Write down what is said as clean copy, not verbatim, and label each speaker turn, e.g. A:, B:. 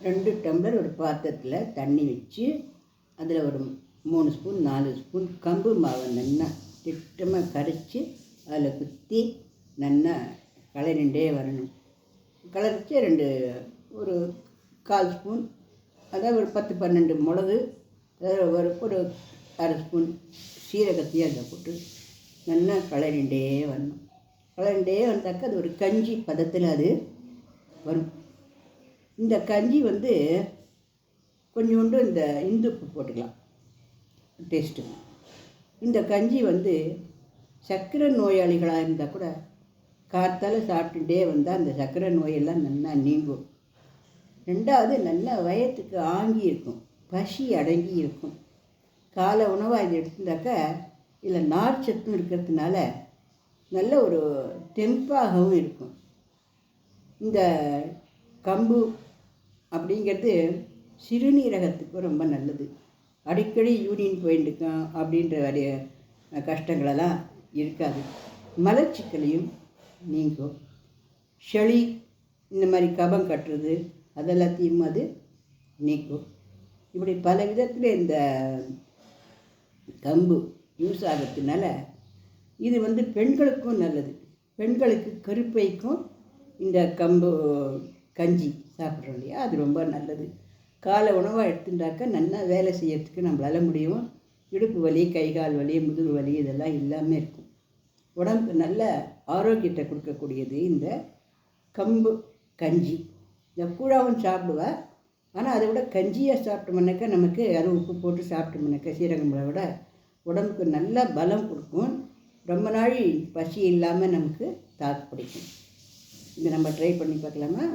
A: 2 tumbler ஒரு பாத்திரத்தில் தண்ணி வச்சு அதில் ஒரு 3 ஸ்பூன் 4 ஸ்பூன் கம்பு மாவை நல்லா திட்டமாக கரைச்சி அதில் குத்தி நல்லா கலரிண்டே வரணும். கலரிச்சு ஒரு 1/4 ஸ்பூன், அதாவது ஒரு 10-12 மிளகு, அதாவது ஒரு அரை ஸ்பூன் சீரகத்தையும் அதில் போட்டு நல்லா கலரிண்டே வரணும். கலரிண்டே வந்தாக்க அது ஒரு கஞ்சி பதத்தில் அது வரும். இந்த கஞ்சி கொஞ்சோண்டு இந்த இந்துப்பு போட்டுக்கலாம் டேஸ்ட்டு. இந்த கஞ்சி சர்க்கரை நோயாளிகளாக இருந்தால் கூட காத்தால் சாப்பிட்டுட்டே வந்தால் அந்த சர்க்கரை நோயெல்லாம் நல்லா நீங்கும். 2வது நல்லா வயத்துக்கு ஆங்கி இருக்கும், பசி அடங்கி இருக்கும். காலை உணவாக இது எடுத்துட்டாக்கா இதில் நார் சத்தும் இருக்கிறதுனால நல்ல ஒரு தெம்பாகவும் இருக்கும். இந்த கம்பு அப்படிங்கிறது சிறுநீரகத்துக்கு ரொம்ப நல்லது. அடிக்கடி யூரின் போயிட்டுருக்கோம் அப்படின்ற கஷ்டங்களெல்லாம் இருக்காது. மலச்சிக்கலையும் நீங்கும். சளி இந்த மாதிரி கபம் கட்டுறது அதெல்லாத்தையும் அது நீக்கும். இப்படி பல விதத்தில் இந்த கம்பு யூஸ் ஆகிறதுனால இது பெண்களுக்கும் நல்லது. பெண்களுக்கு கருப்பைக்கும் இந்த கம்பு கஞ்சி சாப்பிட்றோம் இல்லையா, அது ரொம்ப நல்லது. காலை உணவாக எடுத்துட்டாக்கா நல்லா வேலை செய்யறதுக்கு நம்மளால் முடியும். இடுப்பு வலி, கை கால் வலி, முதுகு வலி இதெல்லாம் இல்லாமல் இருக்கும். உடம்புக்கு நல்ல ஆரோக்கியத்தை கொடுக்கக்கூடியது இந்த கம்பு கஞ்சி. இந்த கூழாவும் சாப்பிடுவேன், ஆனால் அதை விட கஞ்சியாக சாப்பிட்டோம்னாக்கா நமக்கு அது உப்பு போட்டு சாப்பிட்டோம்னாக்கா சீரகம்பளை விட உடம்புக்கு நல்ல பலம் கொடுக்கும். ரொம்ப நாள் பசி இல்லாமல் நமக்கு தாக்கு பிடிக்கும். இதை நம்ம ட்ரை பண்ணி பார்க்கலாமா?